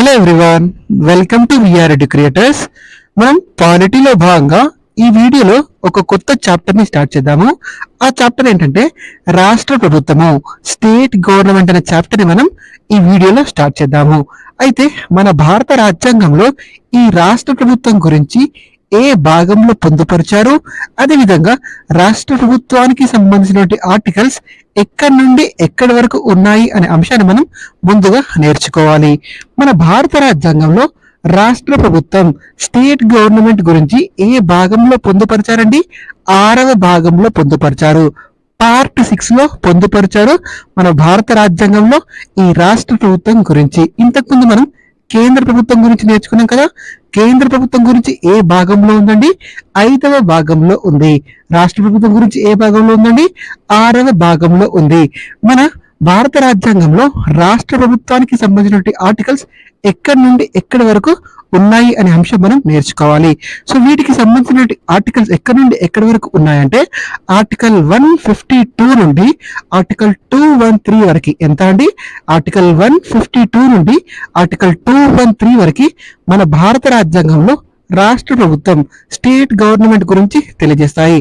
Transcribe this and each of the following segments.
Hello everyone, welcome to VR edu creators. మనం పాలిటీలో భాగంగా ఈ వీడియోలో ఒక కొత్త చాప్టర్ ని స్టార్ట్ చేద్దాము. ఆ చాప్టర్ ఏంటంటే రాష్ట్ర ప్రభుత్వము, స్టేట్ గవర్నమెంట్ అనే చాప్టర్ ని మనం ఈ వీడియోలో స్టార్ట్ చేద్దాము. అయితే మన భారత రాజ్యాంగంలో ఈ రాష్ట్ర ప్రభుత్వం గురించి ఏ భాగంలో పొందుపరిచారు, అదేవిధంగా రాష్ట్ర ప్రభుత్వానికి సంబంధించినటువంటి ఆర్టికల్స్ ఎక్కడి నుండి ఎక్కడి వరకు ఉన్నాయి అనే అంశాన్ని మనం ముందుగా నేర్చుకోవాలి. మన భారత రాజ్యాంగంలో రాష్ట్ర ప్రభుత్వం, స్టేట్ గవర్నమెంట్ గురించి ఏ భాగంలో పొందుపరిచారండి? 6వ భాగంలో పొందుపరిచారు. పార్ట్ 6 లో పొందుపరిచారు మన భారత రాజ్యాంగంలో ఈ రాష్ట్ర ప్రభుత్వం గురించి. ఇంతకుముందు మనం కేంద్ర ప్రభుత్వం గురించి నేర్చుకున్నాం కదా. కేంద్ర ప్రభుత్వం గురించి ఏ భాగంలో ఉందండి? 5వ భాగంలో ఉంది. రాష్ట్ర ప్రభుత్వం గురించి ఏ భాగంలో ఉందండి? 6వ భాగంలో ఉంది. మన భారత రాజ్యాంగంలో రాష్ట్ర ప్రభుత్వానికి సంబంధించినటువంటి ఆర్టికల్స్ ఎక్కడి నుండి ఎక్కడి వరకు ఉన్నాయి అనే అంశం మనం నేర్చుకోవాలి. సో వీటికి సంబంధించిన ఆర్టికల్స్ ఎక్కడి నుండి ఎక్కడి వరకు ఉన్నాయంటే ఆర్టికల్ 152 నుండి ఆర్టికల్ 213 వరకు. ఎంత అండి? ఆర్టికల్ 152 నుండి ఆర్టికల్ 213 వరకు మన భారత రాజ్యాంగంలో రాష్ట్ర ప్రభుత్వం, స్టేట్ గవర్నమెంట్ గురించి తెలియజేస్తాయి.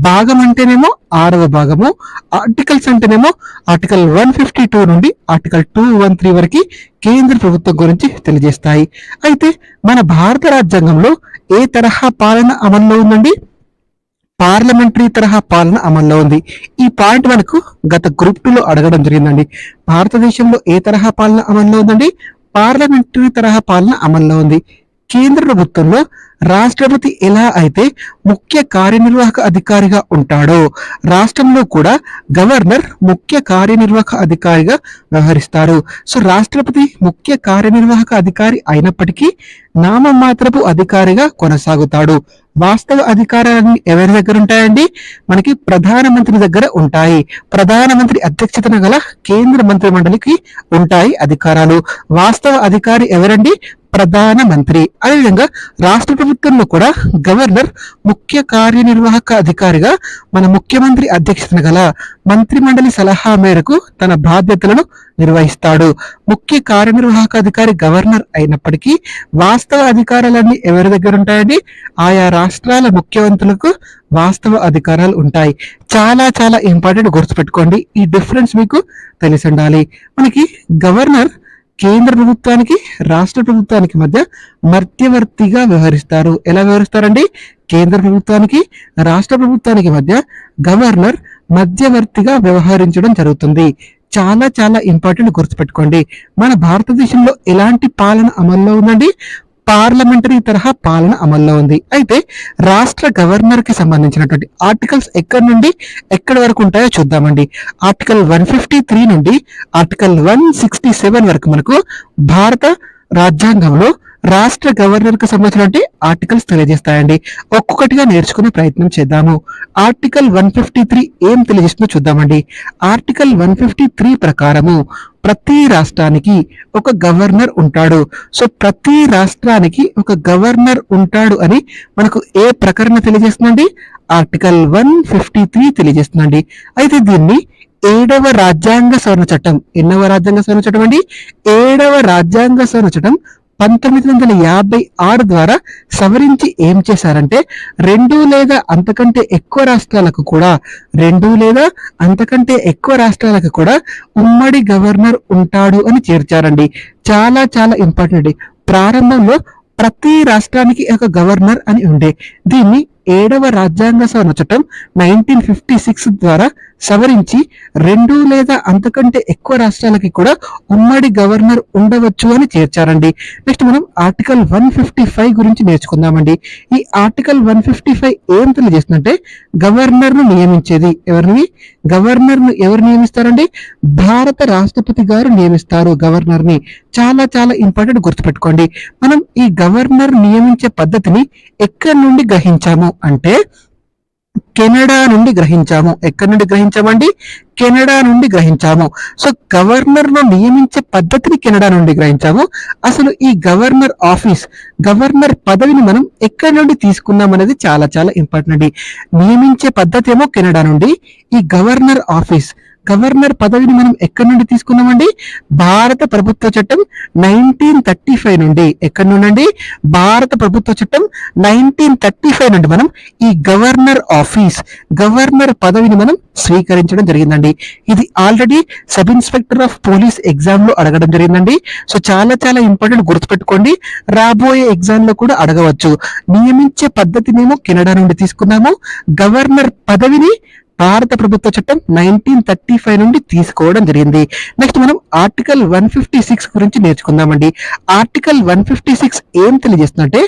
భాగం అంటేనేమో 6వ భాగము, ఆర్టికల్స్ అంటేనేమో ఆర్టికల్ 152 నుండి ఆర్టికల్ 213 వరకు కేంద్ర ప్రభుత్వం గురించి తెలియజేస్తాయి. అయితే మన భారత రాజ్యాంగంలో ఏ తరహా పాలన అమల్లో ఉందండి? పార్లమెంటరీ తరహా పాలన అమల్లో ఉంది. ఈ పాయింట్ మనకు గత గ్రూప్ 2లో అడగడం జరిగిందండి. భారతదేశంలో ఏ తరహా పాలన అమల్లో ఉందండి? పార్లమెంటరీ తరహా పాలన అమల్లో ఉంది. కేంద్ర ప్రభుత్వంలో రాష్ట్రపతి ఎలా అయితే ముఖ్య కార్యనిర్వాహక అధికారిగా ఉంటాడో, రాష్ట్రంలో కూడా గవర్నర్ ముఖ్య కార్యనిర్వాహక అధికారిగా వ్యవహరిస్తారు. సో రాష్ట్రపతి ముఖ్య కార్యనిర్వాహక అధికారి అయినప్పటికీ నామమాత్రపు అధికారిగా కొనసాగుతాడు. వాస్తవ అధికారాలన్నీ ఎవరి దగ్గర ఉంటాయండి? మనకి ప్రధానమంత్రి దగ్గర ఉంటాయి. ప్రధానమంత్రి అధ్యక్షతన గల కేంద్ర మంత్రి మండలికి ఉంటాయి అధికారాలు. వాస్తవ అధికారి ఎవరండి? ప్రధానమంత్రి. అదేవిధంగా రాష్ట్ర ప్రభుత్వంలో కూడా గవర్నర్ ముఖ్య కార్యనిర్వాహక అధికారిగా మన ముఖ్యమంత్రి అధ్యక్షతన గల మంత్రి మండలి సలహా మేరకు తన బాధ్యతలను నిర్వహిస్తాడు. ముఖ్య కార్యనిర్వాహక అధికారి గవర్నర్ అయినప్పటికీ వాస్తవ అధికారాలన్నీ ఎవరి దగ్గర ఉంటాయండి? ఆయా రాష్ట్రాల ముఖ్యమంత్రులకు వాస్తవ అధికారాలు ఉంటాయి. చాలా చాలా ఇంపార్టెంట్, గుర్తుపెట్టుకోండి. ఈ డిఫరెన్స్ మీకు తెలిసి ఉండాలి. మనకి గవర్నర్ కేంద్ర ప్రభుత్వానికి, రాష్ట్ర ప్రభుత్వానికి మధ్య మధ్యవర్తిగా వ్యవహరిస్తారు. ఎలా వ్యవహరిస్తారండి? కేంద్ర ప్రభుత్వానికి, రాష్ట్ర ప్రభుత్వానికి మధ్య గవర్నర్ మధ్యవర్తిగా వ్యవహరించడం జరుగుతుంది. చాలా చాలా ఇంపార్టెంట్, గుర్తుపెట్టుకోండి. మన భారతదేశంలో ఎలాంటి పాలన అమల్లో ఉందండి? పార్లమెంటరీ తరహా పాలన అమల్లో ఉంది. అయితే రాష్ట్ర గవర్నర్ కి సంబంధించినటువంటి ఆర్టికల్స్ ఎక్కడి నుండి ఎక్కడి వరకు ఉంటాయో చూద్దామండి. ఆర్టికల్ 153 నుండి ఆర్టికల్ 167 వరకు మనకు భారత రాజ్యాంగంలో రాష్ట్ర గవర్నర్ కు సంబంధించినటువంటి ఆర్టికల్స్ తెలియజేస్తాయండి. ఒక్కొక్కటిగా నేర్చుకునే ప్రయత్నం చేద్దాము. ఆర్టికల్ 153 ఏం తెలియజేస్తుందో చూద్దామండి. ఆర్టికల్ 153 ప్రకారము ప్రతి రాష్ట్రానికి ఒక గవర్నర్ ఉంటాడు. సో ప్రతి రాష్ట్రానికి ఒక గవర్నర్ ఉంటాడు అని మనకు ఏ ప్రకరణ తెలియజేస్తుందండి? ఆర్టికల్ 153 తెలియజేస్తుందండి. అయితే దీన్ని 7వ రాజ్యాంగ సవరణ చట్టం, ఎన్నవ రాజ్యాంగ సవరణ చట్టం అండి? 7వ రాజ్యాంగ సవరణ చట్టం 1956 ద్వారా సవరించి ఏం చేశారంటే 2 లేదా అంతకంటే ఎక్కువ రాష్ట్రాలకు కూడా, 2 లేదా అంతకంటే ఎక్కువ రాష్ట్రాలకు కూడా ఉమ్మడి గవర్నర్ ఉంటాడు అని చేర్చారండి. చాలా చాలా ఇంపార్టెంట్. ప్రారంభంలో ప్రతి రాష్ట్రానికి ఒక గవర్నర్ అని ఉండే దీన్ని 7వ రాజ్యాంగ సవరణ చట్టం 1956 ద్వారా సవరించి 2 లేదా అంతకంటే ఎక్కువ రాష్ట్రాలకి కూడా ఉమ్మడి గవర్నర్ ఉండవచ్చు అని చేర్చారండి. నెక్స్ట్ మనం ఆర్టికల్ 155 గురించి నేర్చుకుందామండి. ఈ ఆర్టికల్ 155 ఏం తెలియజేస్తుందంటే గవర్నర్ ను నియమించేది ఎవరిని? గవర్నర్ ను ఎవరు నియమిస్తారండి? భారత రాష్ట్రపతి గారు నియమిస్తారు గవర్నర్ ని. చాలా చాలా ఇంపార్టెంట్, గుర్తుపెట్టుకోండి. మనం ఈ గవర్నర్ నియమించే పద్ధతిని ఎక్కడి నుండి గ్రహించాము అంటే కెనడా నుండి గ్రహించాము. ఎక్కడి నుండి గ్రహించామండి? కెనడా నుండి గ్రహించాము. సో గవర్నర్ ను నియమించే పద్ధతిని కెనడా నుండి గ్రహించాము. అసలు ఈ గవర్నర్ ఆఫీస్, గవర్నర్ పదవిని మనం ఎక్కడి నుండి తీసుకున్నాం అనేది చాలా చాలా ఇంపార్టెంట్ అండి. నియమించే పద్ధతి ఏమో కెనడా నుండి, ఈ గవర్నర్ ఆఫీస్, గవర్నర్ పదవిని మనం ఎక్కడి నుండి తీసుకున్నామండి? భారత ప్రభుత్వ చట్టం 1935 నుండి. ఎక్కడి నుండి? భారత ప్రభుత్వ చట్టం 1935 నుండి మనం ఈ గవర్నర్ ఆఫీస్, గవర్నర్ పదవిని మనం స్వీకరించడం జరిగిందండి. ఇది already sub inspector of police exam లో అడగడం జరిగిందండి. సో చాలా చాలా ఇంపార్టెంట్, గుర్తుపెట్టుకోండి. రాబోయే ఎగ్జామ్ లో కూడా అడగవచ్చు. నియమించే పద్ధతినేమో కెనడా నుండి తీసుకున్నాము. గవర్నర్ పదవిని భారత ప్రభుత్వ చట్టం 1935 నుండి తీసుకోవడం జరిగింది. నెక్స్ట్ మనం ఆర్టికల్ 156 గురించి నేర్చుకుందామండి. ఆర్టికల్ 156 ఏం తెలియజేస్తుందంటే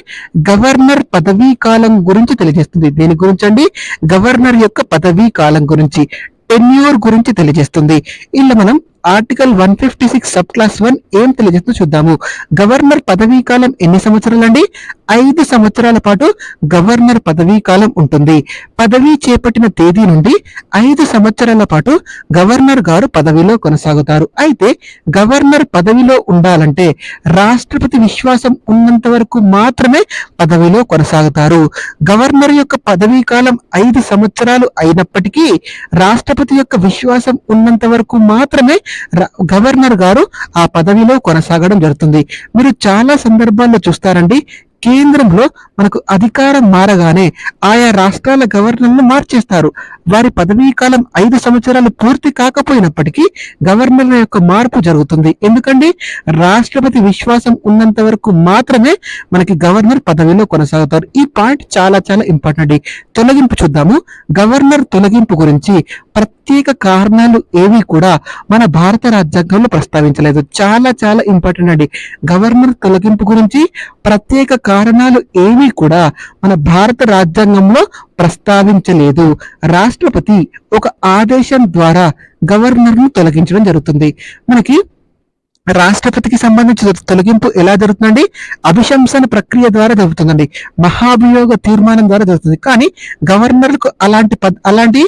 గవర్నర్ పదవీ కాలం గురించి తెలియజేస్తుంది. దేని గురించి అండి? గవర్నర్ యొక్క పదవీ కాలం గురించి, టెన్యూర్ గురించి తెలియజేస్తుంది. ఇలా మనం ఆర్టికల్ 156 సబ్ క్లాస్ 1 ఏం తెలియజేస్తుందో చూద్దాము. గవర్నర్ పదవీ కాలం ఎన్ని సంవత్సరాలండి? 5 సంవత్సరాల పాటు గవర్నర్ పదవీ కాలం ఉంటుంది. పదవీ చేపట్టిన తేదీ నుండి 5 సంవత్సరాల పాటు గవర్నర్ గారు పదవిలో కొనసాగుతారు. అయితే గవర్నర్ పదవిలో ఉండాలంటే రాష్ట్రపతి విశ్వాసం ఉన్నంత వరకు మాత్రమే పదవిలో కొనసాగుతారు. గవర్నర్ యొక్క పదవీ కాలం 5 సంవత్సరాలు అయినప్పటికీ రాష్ట్రపతి యొక్క విశ్వాసం ఉన్నంత వరకు మాత్రమే గవర్నర్ గారు ఆ పదవిలో కొనసాగడం జరుగుతుంది. మీరు చాలా సందర్భాల్లో చూస్తారండి, కేంద్రంలో మనకు అధికారం మారగానే ఆయా రాష్ట్రాల గవర్నర్ను మార్చేస్తారు. వారి పదవీ కాలం 5 సంవత్సరాలు పూర్తి కాకపోయినప్పటికీ గవర్నర్ల యొక్క మార్పు జరుగుతుంది. ఎందుకండి? రాష్ట్రపతి విశ్వాసం ఉన్నంత వరకు మాత్రమే మనకి గవర్నర్ పదవిలో కొనసాగుతారు. ఈ పాయింట్ చాలా చాలా ఇంపార్టెంట్. తొలగింపు చూద్దాము. గవర్నర్ తొలగింపు గురించి ప్రత్యేక కారణాలు ఏవి కూడా మన భారత రాజ్యాంగంలో ప్రస్తావించలేదు. చాలా చాలా ఇంపార్టెంట్ అండి. గవర్నర్ తొలగింపు గురించి ప్రత్యేక కారణాలు ఏవి కూడా మన భారత రాజ్యాంగంలో ప్రస్తావించలేదు. రాష్ట్రపతి ఒక ఆదేశం ద్వారా గవర్నర్ను తొలగించడం జరుగుతుంది. మనకి రాష్ట్రపతికి సంబంధించిన తొలగింపు ఎలా జరుగుతుందండి? అభిశంసన ప్రక్రియ ద్వారా జరుగుతుందండి. మహాభియోగ తీర్మానం ద్వారా జరుగుతుంది. కానీ గవర్నర్లకు అలాంటి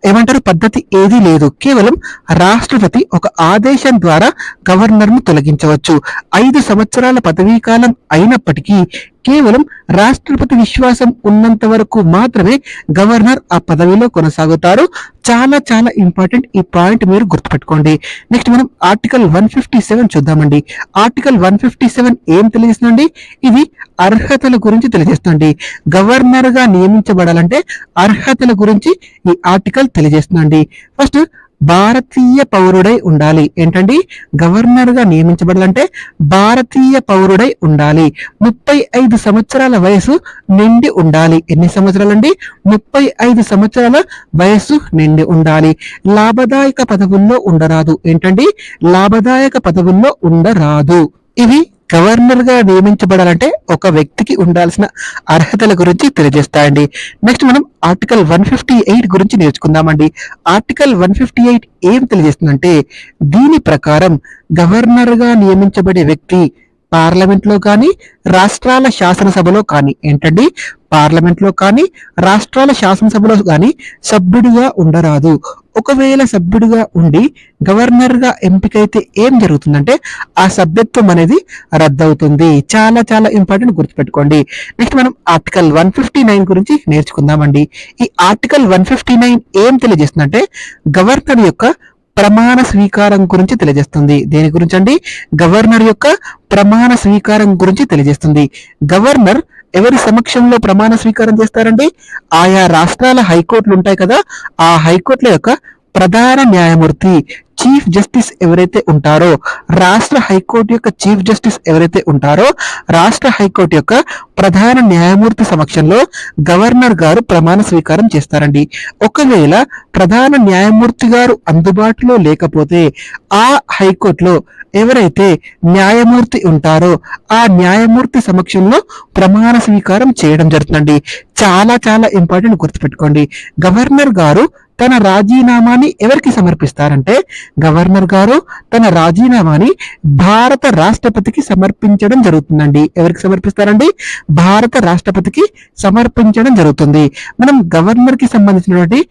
ఏమంటారు పద్ధతి ఏదీ లేదు. కేవలం రాష్ట్రపతి ఒక ఆదేశం ద్వారా గవర్నర్ను తొలగించవచ్చు. 5 సంవత్సరాల పదవీ కాలం అయినప్పటికీ కేవలం రాష్ట్రపతి విశ్వాసం ఉన్నంత వరకు మాత్రమే గవర్నర్ ఆ పదవిలో కొనసాగుతారు. చాలా చాలా ఇంపార్టెంట్, ఈ పాయింట్ మీరు గుర్తుపెట్టుకోండి. నెక్స్ట్ మనం ఆర్టికల్ 157 చూద్దామండి. ఆర్టికల్ 157 ఏం తెలియజేస్తుందండి? ఇది అర్హతల గురించి తెలియజేస్తుంది. గవర్నర్ గా నియమించబడాలంటే అర్హతల గురించి ఈ ఆర్టికల్ తెలియజేస్తుందండి. ఫస్ట్ భారతీయ పౌరుడై ఉండాలి. ఏంటండి? గవర్నర్ గా నియమించబడాలంటే భారతీయ పౌరుడై ఉండాలి. 35 సంవత్సరాల వయసు నిండి ఉండాలి. ఎన్ని సంవత్సరాలండి? 35 సంవత్సరాల వయసు నిండి ఉండాలి. లాభదాయక పదవుల్లో ఉండరాదు. ఏంటండి? లాభదాయక పదవుల్లో ఉండరాదు. ఇవి గవర్నర్ గా నియమించబడాలంటే ఒక వ్యక్తికి ఉండాల్సిన అర్హతల గురించి తెలియజేస్తాయండి. నెక్స్ట్ మనం ఆర్టికల్ 158 గురించి నేర్చుకుందామండి. ఆర్టికల్ 158 ఏం తెలియజేస్తుందంటే దీని ప్రకారం గవర్నర్ గా నియమించబడే వ్యక్తి పార్లమెంట్ లో కానీ రాష్ట్రాల శాసనసభలో కానీ, ఏంటండి? పార్లమెంట్ లో కానీ రాష్ట్రాల శాసనసభలో కానీ సభ్యుడిగా ఉండరాదు. ఒకవేళ సభ్యుడిగా ఉండి గవర్నర్ గా ఎంపికైతే ఏం జరుగుతుందంటే ఆ సభ్యత్వం అనేది రద్దవుతుంది. చాలా చాలా ఇంపార్టెంట్, గుర్తుపెట్టుకోండి. నెక్స్ట్ మనం ఆర్టికల్ 159 గురించి నేర్చుకుందామండి. ఈ ఆర్టికల్ 159 ఏం తెలియజేస్తుందంటే గవర్నర్ యొక్క ప్రమాణ స్వీకారం గురించి తెలియజేస్తుంది. దేని గురించి అండి? గవర్నర్ యొక్క ప్రమాణ స్వీకారం గురించి తెలియజేస్తుంది. గవర్నర్ ఎవరి సమక్షంలో ప్రమాణ స్వీకారం చేస్తారండి? ఆయా రాష్ట్రాల హైకోర్టులు ఉంటాయి కదా, ఆ హైకోర్టుల యొక్క ప్రధాన న్యాయమూర్తి చీఫ్ జస్టిస్ ఎవరైతే ఉంటారో, రాష్ట్ర హైకోర్టు యొక్క చీఫ్ జస్టిస్ ఎవరైతే ఉంటారో, రాష్ట్ర హైకోర్టు యొక్క ప్రధాన న్యాయమూర్తి సమక్షంలో గవర్నర్ గారు ప్రమాణ స్వీకారం చేస్తారండి. ఒకవేళ ప్రధాన న్యాయమూర్తి గారు అందుబాటులో లేకపోతే ఆ హైకోర్టులో ఎవరైతే న్యాయమూర్తి ఉంటారో ఆ న్యాయమూర్తి సమక్షంలో ప్రమాణ స్వీకారం చేయడం జరుగుతుందండి. చాలా చాలా ఇంపార్టెంట్, గుర్తుపెట్టుకోండి. గవర్నర్ గారు తన రాజీనామాని ఎవరికి సమర్పిస్తారంటే గవర్నర్ గారు తన రాజీనామాని భారత రాష్ట్రపతికి సమర్పించడం జరుగుతుందండి. ఎవరికి సమర్పిస్తారండి? భారత రాష్ట్రపతికి సమర్పించడం జరుగుతుంది. మనం గవర్నర్ కి సంబంధించినటువంటి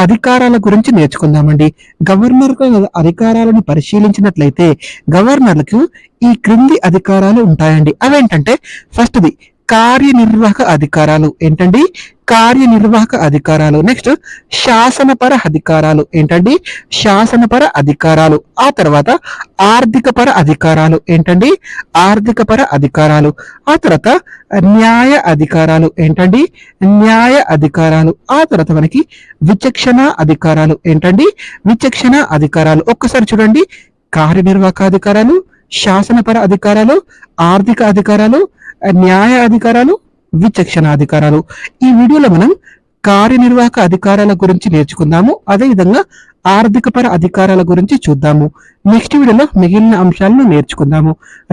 అధికారాల గురించి నేర్చుకుందామండి. గవర్నర్ అధికారాలను పరిశీలించినట్లయితే గవర్నర్లకు ఈ క్రింది అధికారాలు ఉంటాయండి. అవేంటంటే ఫస్ట్ది కార్యనిర్వాహక అధికారాలు. ఏంటండి? కార్యనిర్వాహక అధికారాలు. నెక్స్ట్ శాసనపర అధికారాలు ఏంటండి? శాసనపర అధికారాలు. ఆ తర్వాత ఆర్థికపర అధికారాలు ఏంటండి? ఆర్థికపర అధికారాలు. ఆ తర్వాత న్యాయ అధికారాలు ఏంటండి? న్యాయ అధికారాలు. ఆ తర్వాత మనకి విచక్షణ అధికారాలు ఏంటండి? విచక్షణ అధికారాలు. ఒక్కసారి చూడండి, కార్యనిర్వాహక అధికారాలు, శాసనపర అధికారాలు, ఆర్థిక అధికారాలు, న్యాయ అధికారాలు, విచక్షణ అధికారాలు. ఈ వీడియోలో మనం కార్యనిర్వాహక అధికారాల గురించి నేర్చుకుందాము. అదేవిధంగా ఆర్థికపర అధికారాల గురించి చూద్దాము. నెక్స్ట్ వీడియోలో మిగిలిన అంశాలను నేర్చుకుందాము.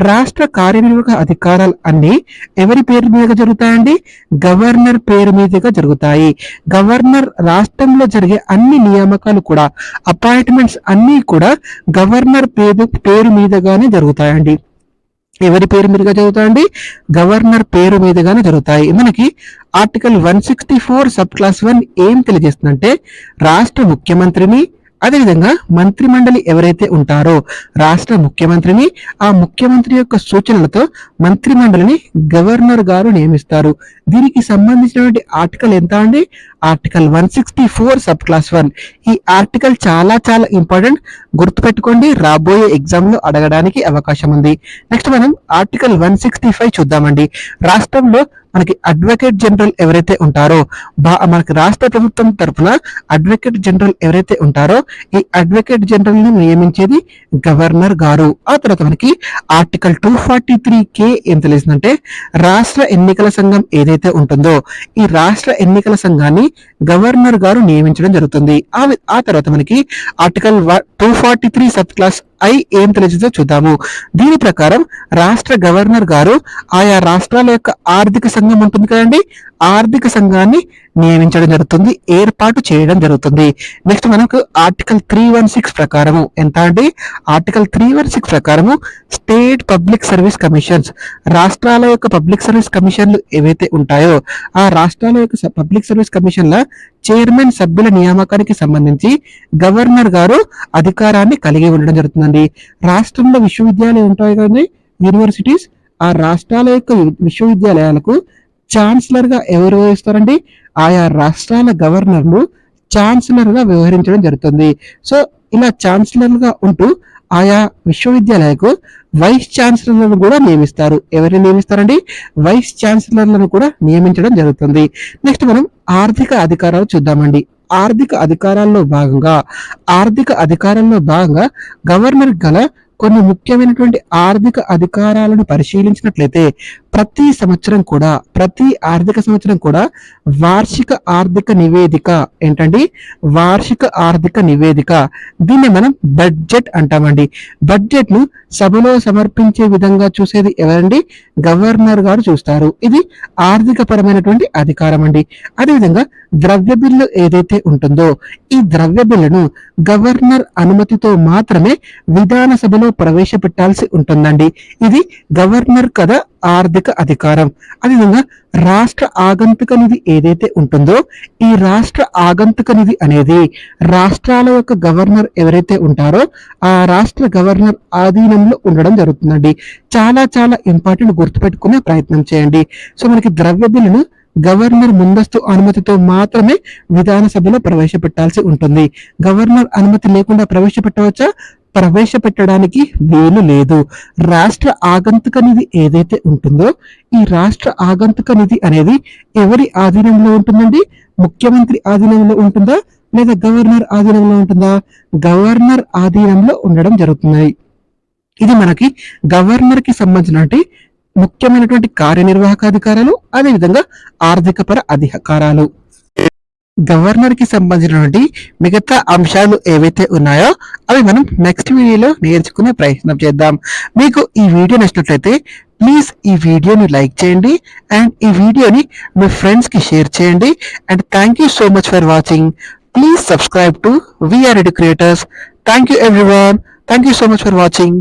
రాష్ట్ర కార్యనిర్వాహక అధికారాలు అన్ని ఎవరి పేరు మీదుగా జరుగుతాయండి? గవర్నర్ పేరు మీదుగా జరుగుతాయి. గవర్నర్ రాష్ట్రంలో జరిగే అన్ని నియామకాలు కూడా, అపాయింట్మెంట్స్ అన్ని కూడా గవర్నర్ పేరు మీదుగానే జరుగుతాయండి. ఎవరి పేరు మీదుగా జరుగుతాయండి? గవర్నర్ పేరు మీదుగానే జరుగుతాయి. మనకి ఆర్టికల్ 164 సబ్ క్లాస్ 1 ఏం తెలియజేస్తుందంటే, రాష్ట్ర ముఖ్యమంత్రిని, అదేవిధంగా మంత్రి మండలి ఎవరైతే ఉంటారో రాష్ట్ర ముఖ్యమంత్రిని, ఆ ముఖ్యమంత్రి యొక్క సూచనలతో మంత్రి మండలిని గవర్నర్ గారు నియమిస్తారు. దీనికి సంబంధించినటువంటి ఆర్టికల్ ఎంత అండి? Article 164 sub class 1. ఈ ఆర్టికల్ చాలా చాలా ఇంపార్టెంట్, గుర్తుపెట్టుకోండి, రాబోయే ఎగ్జామ్ లో అడగడానికి అవకాశం ఉంది. నెక్స్ట్ మనం ఆర్టికల్ 165 చూద్దామండి. రాష్ట్రంలో మనకి అడ్వకేట్ జనరల్ ఎవరైతే ఉంటారో, మనకి రాష్ట్ర ప్రభుత్వం తరఫున అడ్వకేట్ జనరల్ ఎవరైతే ఉంటారో ఈ అడ్వకేట్ జనరల్ ని నియమించేది గవర్నర్ గారు. ఆ తర్వాత మనకి ఆర్టికల్ 243K ఏం తెలిసిందంటే, రాష్ట్ర ఎన్నికల సంఘం ఏదైతే ఉంటుందో ఈ రాష్ట్ర ఎన్నికల సంఘాన్ని గవర్నర్ గారు నియమించడం జరుగుతుంది. ఆ తర్వాత మనకి ఆర్టికల్ 243 సబ్ క్లాస్ I ఏం తెలిసిందో చూద్దాము. దీని ప్రకారం రాష్ట్ర గవర్నర్ గారు ఆయా రాష్ట్రాల యొక్క ఆర్థిక సంఘం ఉంటుంది కదండి, ఆర్థిక సంఘాన్ని నియమించడం జరుగుతుంది, ఏర్పాటు చేయడం జరుగుతుంది. నెక్స్ట్ మనకు ఆర్టికల్ 316 ప్రకారము ఎంత అండి? ఆర్టికల్ 316 ప్రకారము స్టేట్ పబ్లిక్ సర్వీస్ కమిషన్స్, రాష్ట్రాల యొక్క పబ్లిక్ సర్వీస్ కమిషన్లు ఏవైతే ఉంటాయో ఆ రాష్ట్రాల యొక్క పబ్లిక్ సర్వీస్ కమిషన్ల చైర్మన్ సభ్యుల నియామకానికి సంబంధించి గవర్నర్ గారు అధికారాన్ని కలిగి ఉండడం జరుగుతుందండి. రాష్ట్రంలో విశ్వవిద్యాలయాలు ఉంటాయి కదండి, యూనివర్సిటీస్, ఆ రాష్ట్రాల యొక్క విశ్వవిద్యాలయాలకు ఛాన్సలర్ గా ఎవరు వ్యవహరిస్తారండి? ఆయా రాష్ట్రాల గవర్నర్లు ఛాన్సలర్ గా వ్యవహరించడం జరుగుతుంది. సో ఇలా ఛాన్సలర్ గా ఉంటూ ఆయా విశ్వవిద్యాలయాలకు వైస్ ఛాన్సలర్లను కూడా నియమిస్తారు. ఎవరిని నియమిస్తారండి? వైస్ ఛాన్సలర్లను కూడా నియమించడం జరుగుతుంది. నెక్స్ట్ మనం ఆర్థిక అధికారాలు చూద్దామండి. ఆర్థిక అధికారాల్లో భాగంగా గవర్నర్ గల కొన్ని ముఖ్యమైనటువంటి ఆర్థిక అధికారాలను పరిశీలించినట్లయితే ప్రతి ఆర్థిక సంవత్సరం కూడా వార్షిక ఆర్థిక నివేదిక ఏంటండి? వార్షిక ఆర్థిక నివేదిక, దీన్ని మనం బడ్జెట్ అంటామండి. బడ్జెట్ ను సభలో సమర్పించే విధంగా చూసేది ఎవరండి? గవర్నర్ గారు చూస్తారు. ఇది ఆర్థిక పరమైనటువంటి అధికారం అండి. అదేవిధంగా ద్రవ్య బిల్లు ఏదైతే ఉంటుందో ఈ ద్రవ్య బిల్లును గవర్నర్ అనుమతితో మాత్రమే విధాన సభలో ప్రవేశపెట్టాల్సి ఉంటుందండి. ఇది గవర్నర్ కదా ఆర్థిక అధికారం. అదేవిధంగా రాష్ట్ర ఆగంతుక నిధి ఏదైతే ఉంటుందో ఈ రాష్ట్ర ఆగంతుక నిధి అనేది రాష్ట్రాల యొక్క గవర్నర్ ఎవరైతే ఉంటారో ఆ రాష్ట్ర గవర్నర్ ఆధీనంలో ఉండడం జరుగుతుందండి. చాలా చాలా ఇంపార్టెంట్, గుర్తుపెట్టుకునే ప్రయత్నం చేయండి. సో మనకి ద్రవ్య బిల్లును గవర్నర్ ముందస్తు అనుమతితో మాత్రమే విధాన సభలో ప్రవేశపెట్టాల్సి ఉంటుంది. గవర్నర్ అనుమతి లేకుండా ప్రవేశపెట్టవచ్చా? ప్రవేశపెట్టడానికి వీలు లేదు. రాష్ట్ర ఆగంతుక నిధి ఏదైతే ఉంటుందో ఈ రాష్ట్ర ఆగంతుక నిధి అనేది ఎవరి ఆధీనంలో ఉంటుందండి? ముఖ్యమంత్రి ఆధీనంలో ఉంటుందా లేదా గవర్నర్ ఆధీనంలో ఉంటుందా? గవర్నర్ ఆధీనంలో ఉండడం జరుగుతుంది. ఇది మనకి గవర్నర్ కి సంబంధించినటువంటి ముఖ్యమైనటువంటి కార్యనిర్వాహక అధికారాలు, అదేవిధంగా ఆర్థికపర అధికారాలు. గవర్నర్ కి సంబంధించినటువంటి మిగతా అంశాలు ఏవైతే ఉన్నాయో అవి మనం నెక్స్ట్ వీడియోలో నేర్చుకునే ప్రయత్నం చేద్దాం. మీకు ఈ వీడియో నచ్చినట్లయితే ప్లీజ్ ఈ వీడియోని లైక్ చేయండి అండ్ ఈ వీడియోని మీ ఫ్రెండ్స్ కి షేర్ చేయండి. And thank you so much for watching. Please subscribe to VR educators. Thank you everyone. Thank you so much for watching.